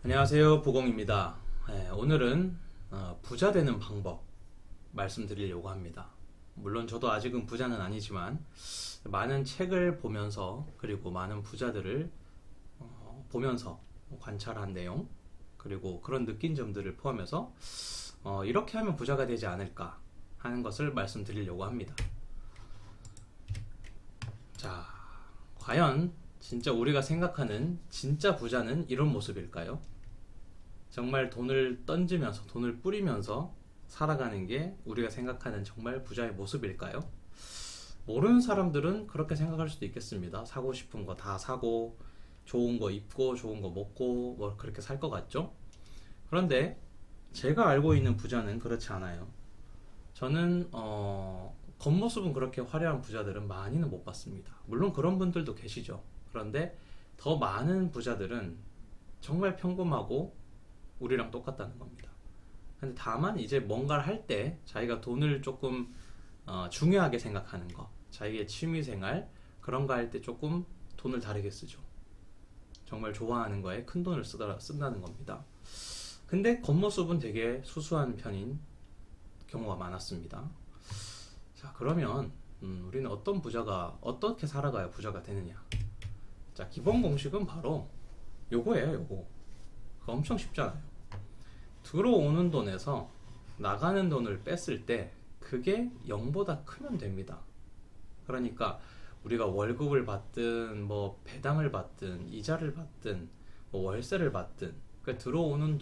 안녕하세요, 보공입니다. 오늘은 부자 되는 방법 말씀드리려고 합니다. 물론 저도 아직은 부자는 아니지만 많은 책을 보면서 그리고 많은 부자들을 보면서 관찰한 내용 그리고 그런 느낀 점들을 포함해서 이렇게 하면 부자가 되지 않을까 하는 것을 말씀드리려고 합니다. 자, 과연 진짜 우리가 생각하는 진짜 부자는 이런 모습일까요? 정말 돈을 던지면서 돈을 뿌리면서 살아가는 게 우리가 생각하는 정말 부자의 모습일까요? 모르는 사람들은 그렇게 생각할 수도 있겠습니다. 사고 싶은 거 다 사고 좋은 거 입고 좋은 거 먹고 뭐 그렇게 살 것 같죠? 그런데 제가 알고 있는 부자는 그렇지 않아요. 저는 겉모습은 그렇게 화려한 부자들은 많이는 못 봤습니다. 물론 그런 분들도 계시죠. 그런데 더 많은 부자들은 정말 평범하고 우리랑 똑같다는 겁니다. 근데 다만 이제 뭔가를 할 때 자기가 돈을 조금 중요하게 생각하는 거, 자기의 취미생활 그런 거 할 때 조금 돈을 다르게 쓰죠. 정말 좋아하는 거에 큰 돈을 쓴다는 겁니다. 근데 겉모습은 되게 수수한 편인 경우가 많았습니다. 자, 그러면 우리는 어떤 부자가 어떻게 살아가야 부자가 되느냐? 자, 기본 공식은 바로 요거예요, 요거. 엄청 쉽잖아요. 들어오는 돈에서 나가는 돈을 뺐을 때 그게 0보다 크면 됩니다. 그러니까 우리가 월급을 받든 뭐 배당을 받든 이자를 받든 뭐 월세를 받든 그 들어오는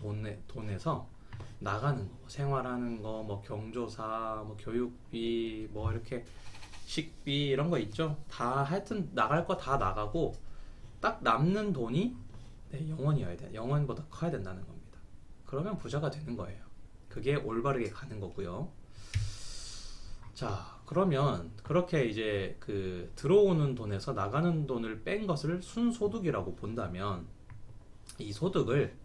돈에서 나가는 거, 생활하는 거, 뭐 경조사, 뭐 교육비, 뭐 이렇게 식비 이런 거 있죠. 다 하여튼 나갈 거 다 나가고 딱 남는 돈이 내 영원이어야 돼. 영원보다 커야 된다는 겁니다. 그러면 부자가 되는 거예요. 그게 올바르게 가는 거고요. 자, 그러면 그렇게 이제 그 들어오는 돈에서 나가는 돈을 뺀 것을 순소득이라고 본다면 이 소득을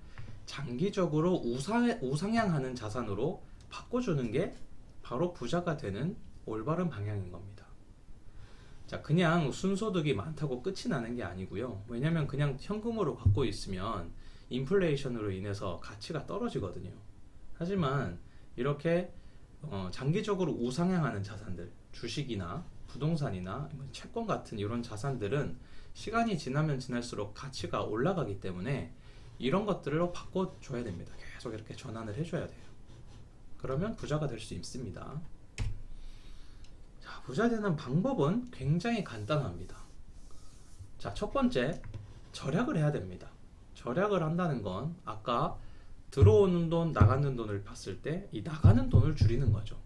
장기적으로 우상향하는 자산으로 바꿔주는 게 바로 부자가 되는 올바른 방향인 겁니다. 자, 그냥 순소득이 많다고 끝이 나는 게 아니고요. 왜냐면 그냥 현금으로 갖고 있으면 인플레이션으로 인해서 가치가 떨어지거든요. 하지만 이렇게 장기적으로 우상향하는 자산들, 주식이나 부동산이나 채권 같은 이런 자산들은 시간이 지나면 지날수록 가치가 올라가기 때문에 이런 것들로 바꿔줘야 됩니다. 계속 이렇게 전환을 해줘야 돼요. 그러면 부자가 될 수 있습니다. 자, 부자 되는 방법은 굉장히 간단합니다. 자, 첫 번째, 절약을 해야 됩니다. 절약을 한다는 건 아까 들어오는 돈, 나가는 돈을 봤을 때 이 나가는 돈을 줄이는 거죠.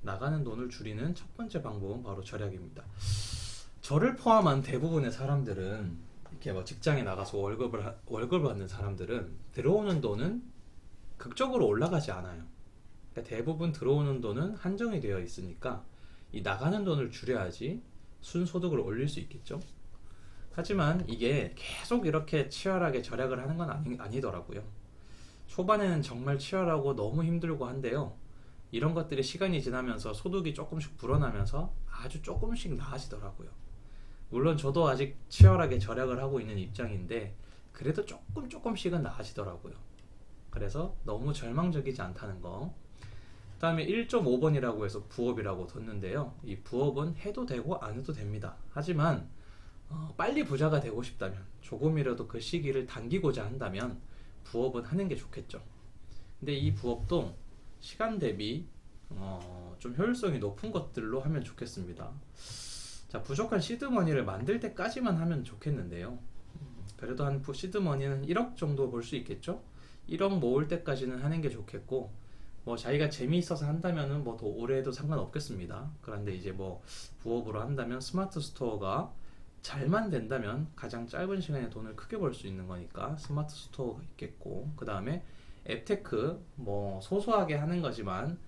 나가는 돈을 줄이는 첫 번째 방법은 바로 절약입니다. 저를 포함한 대부분의 사람들은 이렇게 뭐 직장에 나가서 월급을 받는 사람들은 들어오는 돈은 극적으로 올라가지 않아요. 그러니까 대부분 들어오는 돈은 한정이 되어 있으니까 이 나가는 돈을 줄여야지 순소득을 올릴 수 있겠죠. 하지만 이게 계속 이렇게 치열하게 절약을 하는 건 아니더라고요. 초반에는 정말 치열하고 너무 힘들고 한데요. 이런 것들이 시간이 지나면서 소득이 조금씩 불어나면서 아주 조금씩 나아지더라고요. 물론 저도 아직 치열하게 절약을 하고 있는 입장인데 그래도 조금씩은 나아지더라고요. 그래서 너무 절망적이지 않다는 거. 그 다음에 1.5번이라고 해서 부업이라고 뒀는데요. 이 부업은 해도 되고 안 해도 됩니다. 하지만 빨리 부자가 되고 싶다면 조금이라도 그 시기를 당기고자 한다면 부업은 하는 게 좋겠죠. 근데 이 부업도 시간 대비 좀 효율성이 높은 것들로 하면 좋겠습니다. 자, 부족한 시드머니를 만들 때까지만 하면 좋겠는데요. 그래도 한 시드머니는 1억 정도 벌 수 있겠죠. 1억 모을 때까지는 하는 게 좋겠고 뭐 자기가 재미있어서 한다면은 뭐 더 오래 해도 상관없겠습니다. 그런데 이제 뭐 부업으로 한다면 스마트 스토어가 잘만 된다면 가장 짧은 시간에 돈을 크게 벌 수 있는 거니까 스마트 스토어가 있겠고, 그 다음에 앱테크 뭐 소소하게 하는 거지만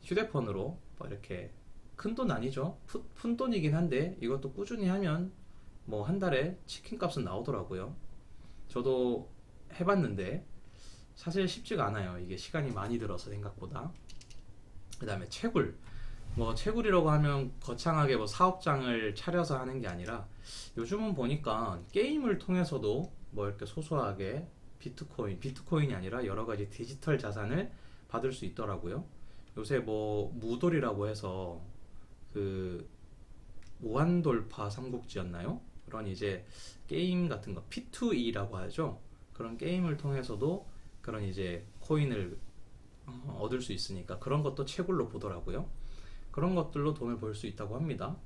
휴대폰으로 뭐 이렇게 큰 돈 아니죠. 푼 돈이긴 한데 이것도 꾸준히 하면 뭐 한 달에 치킨 값은 나오더라고요. 저도 해봤는데 사실 쉽지가 않아요. 이게 시간이 많이 들어서 생각보다. 그 다음에 채굴. 뭐 채굴이라고 하면 거창하게 뭐 사업장을 차려서 하는 게 아니라 요즘은 보니까 게임을 통해서도 뭐 이렇게 소소하게 비트코인이 아니라 여러 가지 디지털 자산을 받을 수 있더라고요. 요새 뭐 무돌이라고 해서 그 무한돌파 삼국지였나요? 그런 이제 게임 같은 거 P2E라고 하죠. 그런 게임을 통해서도 그런 이제 코인을 얻을 수 있으니까 그런 것도 채굴로 보더라고요. 그런 것들로 돈을 벌 수 있다고 합니다.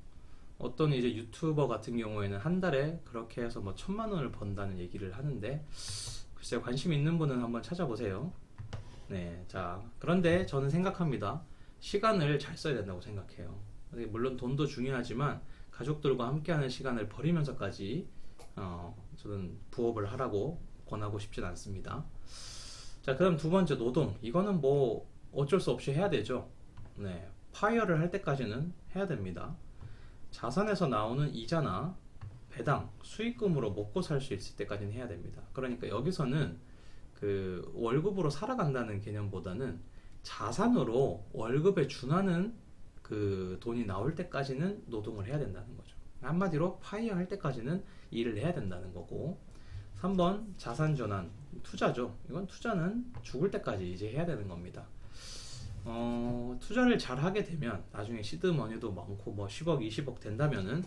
어떤 이제 유튜버 같은 경우에는 한 달에 그렇게 해서 뭐 1,000만 원을 번다는 얘기를 하는데, 글쎄요, 관심 있는 분은 한번 찾아보세요. 네, 자, 그런데 저는 생각합니다. 시간을 잘 써야 된다고 생각해요. 물론 돈도 중요하지만 가족들과 함께하는 시간을 버리면서까지 저는 부업을 하라고 권하고 싶진 않습니다. 자, 그럼 두 번째, 노동. 이거는 뭐 어쩔 수 없이 해야 되죠. 네, 파이어를 할 때까지는 해야 됩니다. 자산에서 나오는 이자나 배당, 수익금으로 먹고 살 수 있을 때까지는 해야 됩니다. 그러니까 여기서는 그 월급으로 살아간다는 개념보다는 자산으로 월급에 준하는 그 돈이 나올 때까지는 노동을 해야 된다는 거죠. 한마디로 파이어 할 때까지는 일을 해야 된다는 거고, 3번 자산 전환, 투자죠. 이건 투자는 죽을 때까지 이제 해야 되는 겁니다. 투자를 잘 하게 되면 나중에 시드머니도 많고 뭐 10억, 20억 된다면은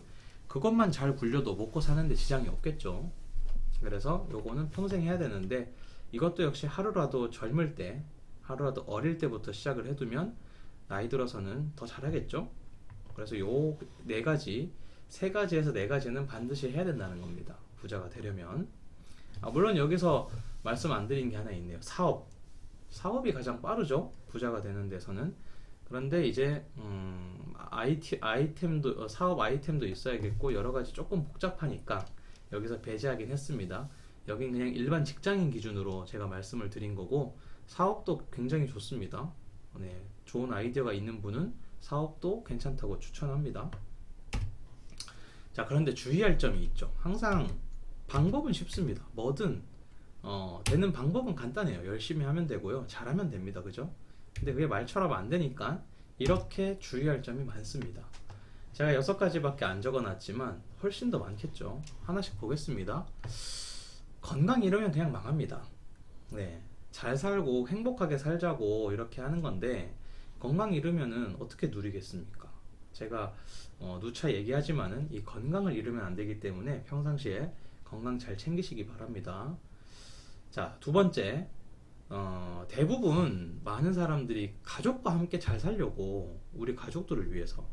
그것만 잘 굴려도 먹고 사는데 지장이 없겠죠. 그래서 요거는 평생 해야 되는데, 이것도 역시 하루라도 젊을 때, 하루라도 어릴 때부터 시작을 해두면 나이 들어서는 더 잘하겠죠. 그래서 요 네 가지, 세 가지에서 네 가지는 반드시 해야 된다는 겁니다. 부자가 되려면. 물론 여기서 말씀 안 드린 게 하나 있네요. 사업이 가장 빠르죠, 부자가 되는 데서는. 그런데 이제 아이템도 사업 아이템도 있어야겠고 여러 가지 조금 복잡하니까 여기서 배제하긴 했습니다. 여긴 그냥 일반 직장인 기준으로 제가 말씀을 드린 거고, 사업도 굉장히 좋습니다. 네, 좋은 아이디어가 있는 분은 사업도 괜찮다고 추천합니다. 자, 그런데 주의할 점이 있죠. 항상 방법은 쉽습니다. 뭐든 되는 방법은 간단해요. 열심히 하면 되고요, 잘하면 됩니다. 그죠? 근데 그게 말처럼 안 되니까 이렇게 주의할 점이 많습니다. 제가 6가지밖에 안 적어놨지만 훨씬 더 많겠죠. 하나씩 보겠습니다. 건강 잃으면 그냥 망합니다. 네, 잘 살고 행복하게 살자고 이렇게 하는 건데 건강 잃으면은 어떻게 누리겠습니까? 제가 누차 얘기하지만은 이 건강을 잃으면 안 되기 때문에 평상시에 건강 잘 챙기시기 바랍니다. 자, 두 번째, 대부분 많은 사람들이 가족과 함께 잘 살려고, 우리 가족들을 위해서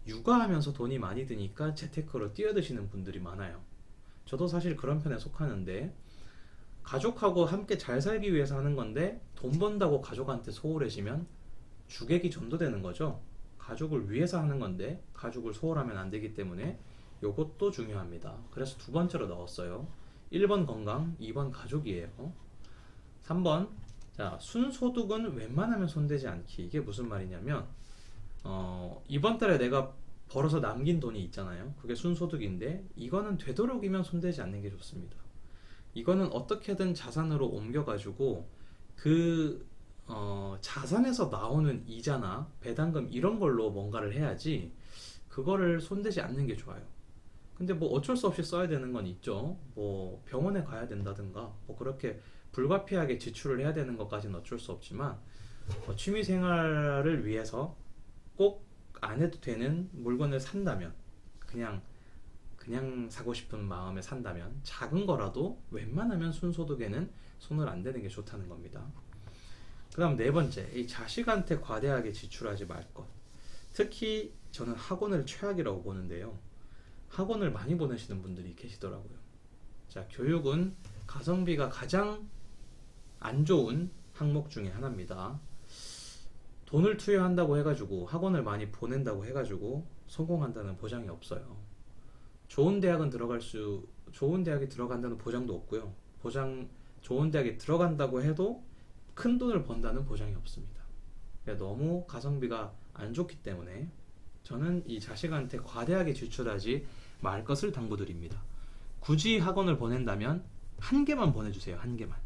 육아하면서 돈이 많이 드니까 재테크로 뛰어드시는 분들이 많아요. 저도 사실 그런 편에 속하는데, 가족하고 함께 잘 살기 위해서 하는 건데 돈 번다고 가족한테 소홀해지면 주객이 전도되는 거죠. 가족을 위해서 하는 건데 가족을 소홀하면 안 되기 때문에 요것도 중요합니다. 그래서 두 번째로 넣었어요. 1번 건강, 2번 가족이에요. 3번, 자, 순소득은 웬만하면 손대지 않기. 이게 무슨 말이냐면 이번 달에 내가 벌어서 남긴 돈이 있잖아요. 그게 순소득인데 이거는 되도록이면 손대지 않는 게 좋습니다. 이거는 어떻게든 자산으로 옮겨가지고 그 자산에서 나오는 이자나 배당금 이런 걸로 뭔가를 해야지 그거를 손대지 않는 게 좋아요. 근데 뭐 어쩔 수 없이 써야 되는 건 있죠. 뭐 병원에 가야 된다든가 뭐 그렇게 불가피하게 지출을 해야 되는 것까지는 어쩔 수 없지만, 취미 생활을 위해서 꼭 안 해도 되는 물건을 산다면, 그냥 사고 싶은 마음에 산다면 작은 거라도 웬만하면 순소득에는 손을 안 대는 게 좋다는 겁니다. 그 다음 네 번째, 이 자식한테 과대하게 지출하지 말 것. 특히 저는 학원을 최악이라고 보는데요. 학원을 많이 보내시는 분들이 계시더라고요. 자, 교육은 가성비가 가장 안 좋은 항목 중에 하나입니다. 돈을 투여한다고 해가지고 학원을 많이 보낸다고 해가지고 성공한다는 보장이 없어요. 좋은 대학이 들어간다는 보장도 없고요. 좋은 대학에 들어간다고 해도 큰 돈을 번다는 보장이 없습니다. 그러니까 너무 가성비가 안 좋기 때문에 저는 이 자식한테 과대하게 지출하지 말 것을 당부드립니다. 굳이 학원을 보낸다면 한 개만 보내주세요. 한 개만.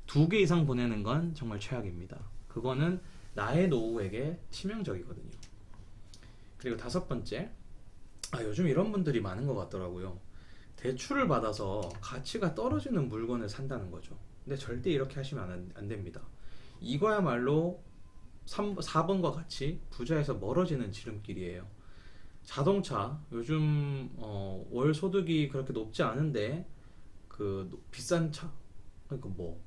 2개 이상 보내는 건 정말 최악입니다. 그거는 나의 노후에게 치명적이거든요. 그리고 5번째, 요즘 이런 분들이 많은 것 같더라고요. 대출을 받아서 가치가 떨어지는 물건을 산다는 거죠. 근데 절대 이렇게 하시면 안 됩니다. 이거야말로 4번과 같이 부자에서 멀어지는 지름길이에요. 자동차 요즘 월 소득이 그렇게 높지 않은데 그 비싼 차, 그러니까 뭐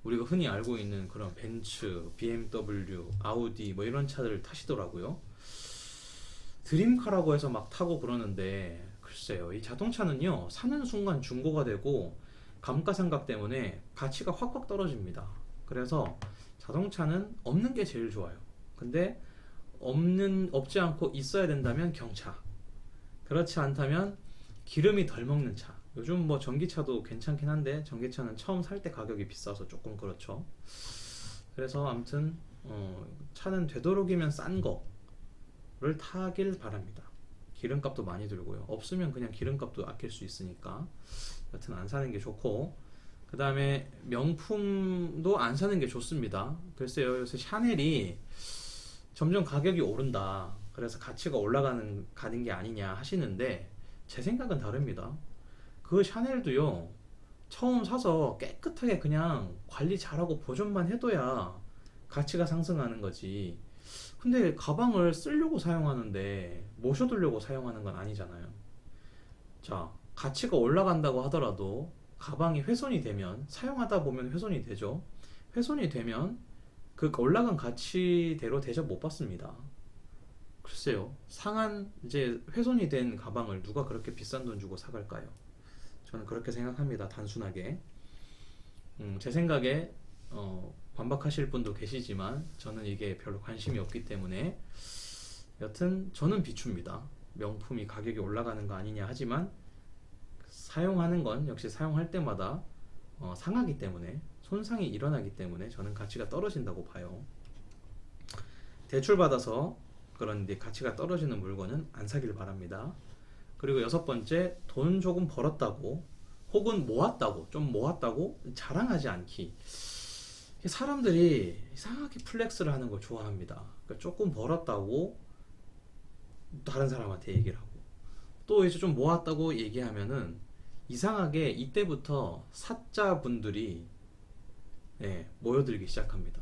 우리가 흔히 알고 있는 그런 벤츠, BMW, 아우디 뭐 이런 차들을 타시더라고요. 드림카라고 해서 막 타고 그러는데 글쎄요, 이 자동차는요 사는 순간 중고가 되고 감가상각 때문에 가치가 확확 떨어집니다. 그래서 자동차는 없는 게 제일 좋아요. 근데 없지 않고 있어야 된다면 경차, 그렇지 않다면 기름이 덜 먹는 차. 요즘 뭐 전기차도 괜찮긴 한데 전기차는 처음 살 때 가격이 비싸서 조금 그렇죠. 그래서 아무튼 차는 되도록이면 싼 거를 타길 바랍니다. 기름값도 많이 들고요. 없으면 그냥 기름값도 아낄 수 있으니까 여튼 안 사는 게 좋고, 그 다음에 명품도 안 사는 게 좋습니다. 글쎄요, 요새 샤넬이 점점 가격이 오른다, 그래서 가치가 가는 게 아니냐 하시는데 제 생각은 다릅니다. 그 샤넬도요, 처음 사서 깨끗하게 그냥 관리 잘하고 보존만 해둬야 가치가 상승하는 거지. 근데 가방을 쓰려고 사용하는데 모셔두려고 사용하는 건 아니잖아요. 자, 가치가 올라간다고 하더라도 가방이 훼손이 되면, 사용하다 보면 훼손이 되죠. 훼손이 되면 그 올라간 가치대로 대접 못 받습니다. 글쎄요, 이제 훼손이 된 가방을 누가 그렇게 비싼 돈 주고 사갈까요? 저는 그렇게 생각합니다. 단순하게. 제 생각에 반박하실 분도 계시지만 저는 이게 별로 관심이 없기 때문에, 여튼 저는 비춥니다. 명품이 가격이 올라가는 거 아니냐 하지만 사용하는 건 역시 사용할 때마다 상하기 때문에, 손상이 일어나기 때문에 저는 가치가 떨어진다고 봐요. 대출 받아서 그런데 가치가 떨어지는 물건은 안 사길 바랍니다. 그리고 6번째, 돈 조금 벌었다고 혹은 좀 모았다고 자랑하지 않기. 사람들이 이상하게 플렉스를 하는 걸 좋아합니다. 그러니까 조금 벌었다고 다른 사람한테 얘기를 하고, 또 이제 좀 모았다고 얘기하면은 이상하게 이때부터 사자분들이 모여들기 시작합니다.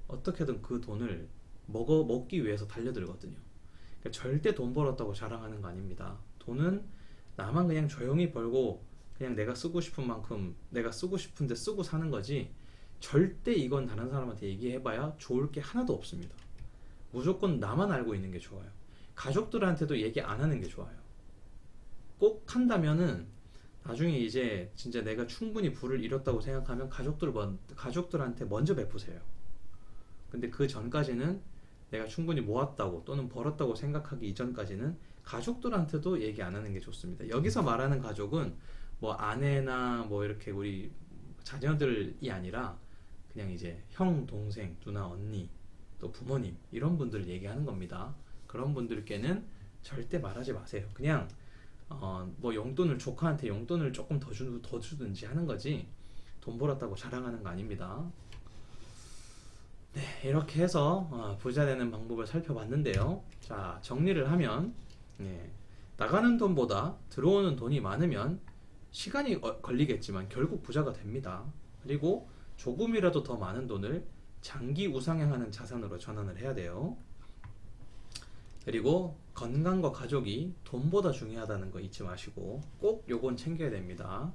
어떻게든 그 돈을 먹기 위해서 달려들거든요. 그러니까 절대 돈 벌었다고 자랑하는 거 아닙니다. 돈은 나만 그냥 조용히 벌고 그냥 내가 쓰고 싶은 만큼 내가 쓰고 싶은데 쓰고 사는 거지, 절대 이건 다른 사람한테 얘기해봐야 좋을 게 하나도 없습니다. 무조건 나만 알고 있는 게 좋아요. 가족들한테도 얘기 안 하는 게 좋아요. 꼭 한다면은 나중에 이제 진짜 내가 충분히 부를 잃었다고 생각하면 가족들한테 먼저 베푸세요. 근데 그 전까지는, 내가 충분히 모았다고 또는 벌었다고 생각하기 이전까지는 가족들한테도 얘기 안 하는 게 좋습니다. 여기서 말하는 가족은 뭐 아내나 뭐 이렇게 우리 자녀들이 아니라 그냥 이제 형, 동생, 누나, 언니, 또 부모님, 이런 분들을 얘기하는 겁니다. 그런 분들께는 절대 말하지 마세요. 그냥 뭐 조카한테 용돈을 조금 더 주든지 하는 거지, 돈 벌었다고 자랑하는 거 아닙니다. 네, 이렇게 해서 부자 되는 방법을 살펴봤는데요. 자, 정리를 하면, 나가는 돈보다 들어오는 돈이 많으면 시간이 걸리겠지만 결국 부자가 됩니다. 그리고 조금이라도 더 많은 돈을 장기 우상향하는 자산으로 전환을 해야 돼요. 그리고 건강과 가족이 돈보다 중요하다는 거 잊지 마시고 꼭 요건 챙겨야 됩니다.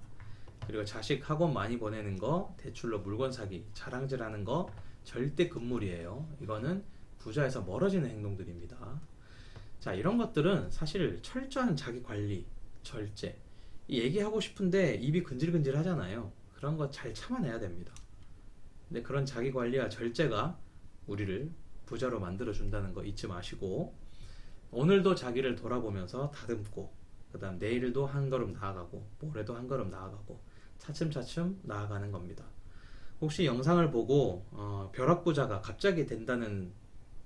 그리고 자식 학원 많이 보내는 거, 대출로 물건 사기, 자랑질하는 거 절대 금물이에요. 이거는 부자에서 멀어지는 행동들입니다. 자, 이런 것들은 사실 철저한 자기 관리, 절제, 얘기하고 싶은데 입이 근질근질 하잖아요. 그런 거 잘 참아내야 됩니다. 근데 그런 자기 관리와 절제가 우리를 부자로 만들어 준다는 거 잊지 마시고, 오늘도 자기를 돌아보면서 다듬고, 그 다음 내일도 한 걸음 나아가고, 모레도 한 걸음 나아가고, 차츰차츰 나아가는 겁니다. 혹시 영상을 보고 벼락부자가 갑자기 된다는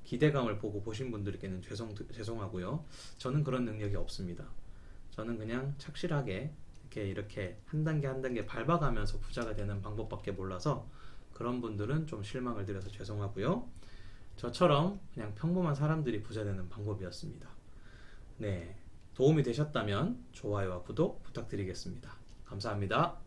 기대감을 보고 보신 분들께는 죄송하고요. 저는 그런 능력이 없습니다. 저는 그냥 착실하게 이렇게 한 단계 한 단계 밟아가면서 부자가 되는 방법밖에 몰라서 그런 분들은 좀 실망을 드려서 죄송하고요. 저처럼 그냥 평범한 사람들이 부자 되는 방법이었습니다. 네, 도움이 되셨다면 좋아요와 구독 부탁드리겠습니다. 감사합니다.